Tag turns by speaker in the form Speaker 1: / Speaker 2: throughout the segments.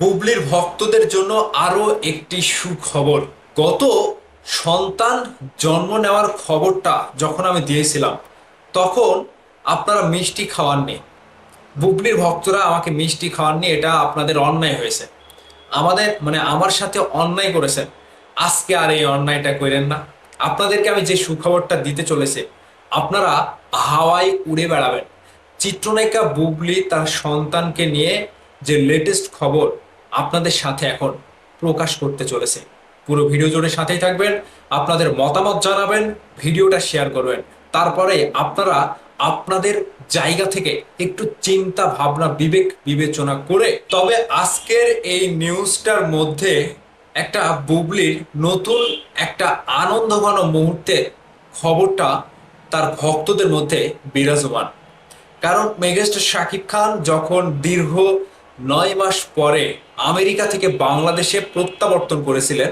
Speaker 1: বুবলির ভক্তদের জন্য আরো একটি সুখবর। গত সন্তান জন্ম নেওয়ার খবরটা যখন আমি দিয়েছিলাম, তখন আপনারা মিষ্টি খাওয়াননি। বুবলির ভক্তরা আমাকে মিষ্টি খাওয়াননি, এটা আপনাদের অন্যায় হয়েছে। আমার সাথে অন্যায় করেছেন। আজকে আর এই অন্যায়টা করেন না। আপনাদেরকে আমি যে সুখবরটা দিতে চলেছে, আপনারা হাওয়ায় উড়ে বেড়াবেন। চিত্রনায়িকা বুবলি তার সন্তানকে নিয়ে যে লেটেস্ট খবর আপনাদের সাথে এখন প্রকাশ করতে চলেছে। পুরো ভিডিও জুড়ে সাথেই থাকবেন, আপনাদের মতামত জানাবেন, ভিডিওটা শেয়ার করবেন। তারপরে আপনারা আপনাদের জায়গা থেকে একটু চিন্তা ভাবনা বিবেক বিবেচনা করে তবে আজকের এই নিউজটার মধ্যে একটা বুবলির নতুন একটা আনন্দঘন মুহূর্তের খবরটা তার ভক্তদের মধ্যে বিরাজমান। কারণ মেগাস্টার শাকিব খান যখন দীর্ঘ 9 মাস পরে আমেরিকা থেকে বাংলাদেশে প্রত্যাবর্তন করেছিলেন,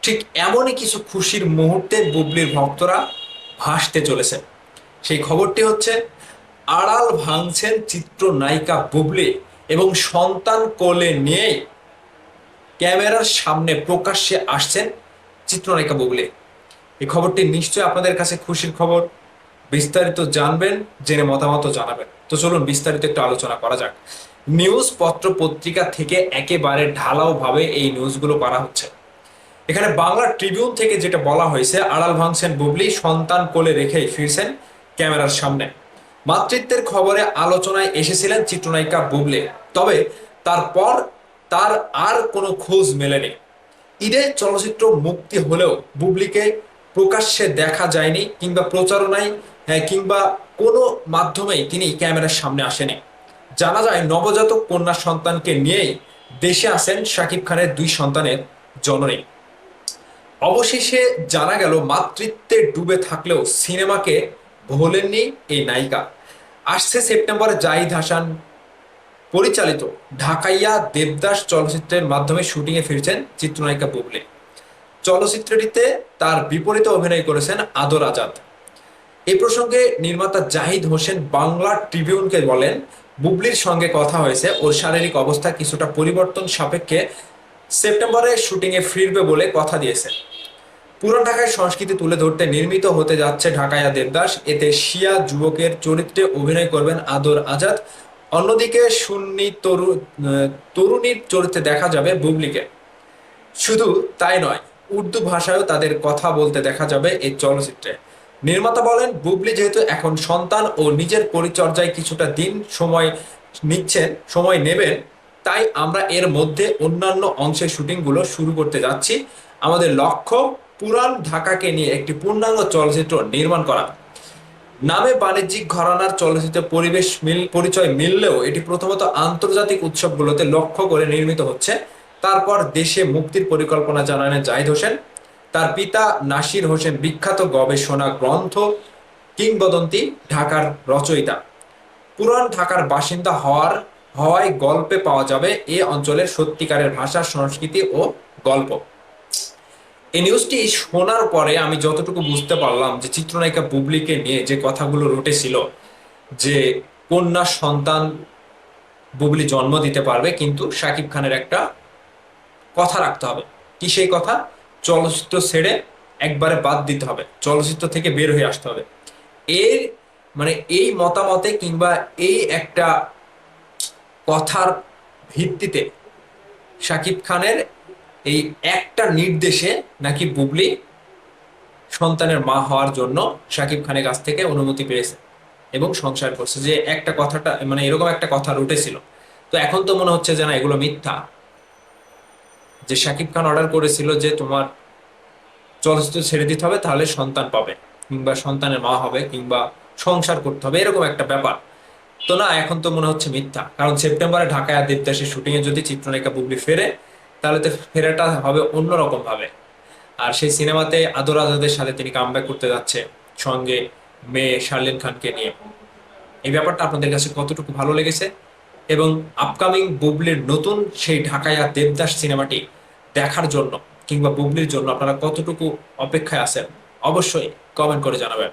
Speaker 1: ঠিক এমনই কিছু খুশির মুহূর্তে বুবলির ভক্তরা ভাসতে চলেছে। সেই খবরটি হচ্ছে, আড়াল ভাঙছেন চিত্রনায়িকা বুবলি এবং সন্তান কোলে নিয়েই ক্যামেরার সামনে প্রকাশ্যে আসছেন চিত্রনায়িকা বুবলি। এই খবরটি নিশ্চয়ই আপনাদের কাছে খুশির খবর। বিস্তারিত জানবেন, জেনে মতামত জানাবেন। তো চলুন বিস্তারিত একটু আলোচনা করা যাক। নিউজ পত্র পত্রিকা থেকে একেবারে ঢালাও ভাবে এই নিউজগুলো করা হচ্ছে। এখানে বাংলা ট্রিবিউন থেকে যেটা বলা হয়েছে, আড়াল ভাঙছেন বুবলি, সন্তান কোলে রেখেই ফিরছেন ক্যামেরার সামনে। মাতৃত্বের খবরে আলোচনায় এসেছিলেন চিত্রনায়িকা বুবলি, তবে তারপর তার আর কোনো খোঁজ মেলেনি। ঈদে চলচ্চিত্র মুক্তি হলেও বুবলিকে প্রকাশ্যে দেখা যায়নি, কিংবা প্রচারণায় কিংবা কোনো মাধ্যমেই তিনি ক্যামেরার সামনে আসেনি। জানা যায় নবজাতক কন্যা সন্তানকে নিয়েই দেশে আসেন শাকিব খানের 2 সন্তানের জননী। অবশেষে জানা গেল, মাতৃত্বে ডুবে থাকলেও সিনেমাকে ভোলেননি এই নায়িকা। আসছে সেপ্টেম্বরে জাহিদ হাসান পরিচালিত ঢাকাইয়া দেবদাস চলচ্চিত্রের মাধ্যমে শুটিংয়ে ফিরছেন চিত্রনায়িকা বুবলি। চলচ্চিত্রটিতে তার বিপরীতে অভিনয় করেছেন আদর আজাদ। এই প্রসঙ্গে নির্মাতা জাহিদ হোসেন বাংলা ট্রিবিউনকে বলেন, বুবলির সঙ্গে কথা হয়েছে, ওর শারীরিক অবস্থা কিছুটা পরিবর্তন সাপেক্ষে সেপ্টেম্বরে শুটিংয়ে ফিরবে বলে কথা দিয়েছে। পুরান ঢাকায় সংস্কৃতি তুলে ধরতে নির্মিত হতে যাচ্ছে ঢাকাইয়া দেবদাস। এতে শিয়া যুবকের চরিত্রে অভিনয় করবেন আদর আজাদ। অন্যদিকে সুন্নি তরুণীর চরিত্রে দেখা যাবে বুবলিকে। শুধু তাই নয়, উর্দু ভাষায়ও তাদের কথা বলতে দেখা যাবে এই চলচ্চিত্রে। নির্মাতা বলেন, বুবলি যেহেতু এখন সন্তান ও নিজের পরিচর্যায় কিছুটা দিন সময় নেবেন, তাই আমরা এর মধ্যে অন্যান্য অংশের শুটিংগুলো শুরু করতে যাচ্ছি। আমাদের লক্ষ্য পুরান ঢাকাকে নিয়ে একটি পূর্ণাঙ্গ চলচ্চিত্র নির্মাণ করা। নামে বাণিজ্যিক ঘরানার চলচ্চিত্র পরিচয় মিললেও এটি প্রথমত আন্তর্জাতিক উৎসবগুলোতে লক্ষ্য করে নির্মিত হচ্ছে। তারপর দেশে মুক্তির পরিকল্পনা জানালেন জাহিদ হোসেন। তার পিতা নাসির হোসেন বিখ্যাত গবেষণা গ্রন্থ কিংবদন্তি ঢাকার রচয়িতা। পুরান ঢাকার বাসিন্দা হওয়ায় গল্পে পাওয়া যাবে এ অঞ্চলের সত্যিকারের ভাষা, সংস্কৃতি ও গল্প। এই নিউজটি শোনার পরে আমি যতটুকু বুঝতে পারলাম যে চিত্রনায়িকা বুবলিকে নিয়ে যে কথাগুলো রটেছিল, যে কন্যা সন্তান বুবলি জন্ম দিতে পারবে, কিন্তু শাকিব খানের একটা কথা রাখতে হবে। কি সেই কথা? চলচ্চিত্র ছেড়ে একবারে বাদ দিতে হবে, চলচ্চিত্র থেকে বের হয়ে আসতে হবে। এর এই মতামতে কিংবা এই একটা কথার ভিত্তিতে শাকিব খানের এই একটা নির্দেশে নাকি বুবলি সন্তানের মা হওয়ার জন্য শাকিব খানের কাছ থেকে অনুমতি পেয়েছে এবং সংসার করছে। যে একটা কথাটা এরকম একটা কথা উঠেছিল। তো এখন তো মনে হচ্ছে যে না, এগুলো মিথ্যা। যে শাকিব খান অর্ডার করেছিল যে তোমার চলচ্চিত্র ছেড়ে দিতে হবে, তাহলে সন্তান পাবে, কিংবা সন্তানের মা হবে, কিংবা সংসার করতে হবে, এরকম একটা ব্যাপার। তো না, এখন তো মনে হচ্ছে মিথ্যা। কারণ সেপ্টেম্বরে ঢাকায় দেবদাসের শুটিং এ যদি চিত্রনায়িকা বুবলি ফেরে, তাহলে তো ফেরাটা হবে অন্যরকম ভাবে। আর সেই সিনেমাতে আদর আজাদের সাথে তিনি কামব্যাক করতে যাচ্ছে, সঙ্গে মেয়ে শার্লিন খানকে নিয়ে। এই ব্যাপারটা আপনাদের কাছে কতটুকু ভালো লেগেছে, এবং আপকামিং বুবলির নতুন সেই ঢাকাইয়া দেবদাস সিনেমাটি দেখার জন্য কিংবা বুবলির জন্য আপনারা কতটুকু অপেক্ষায় আছেন, অবশ্যই কমেন্ট করে জানাবেন।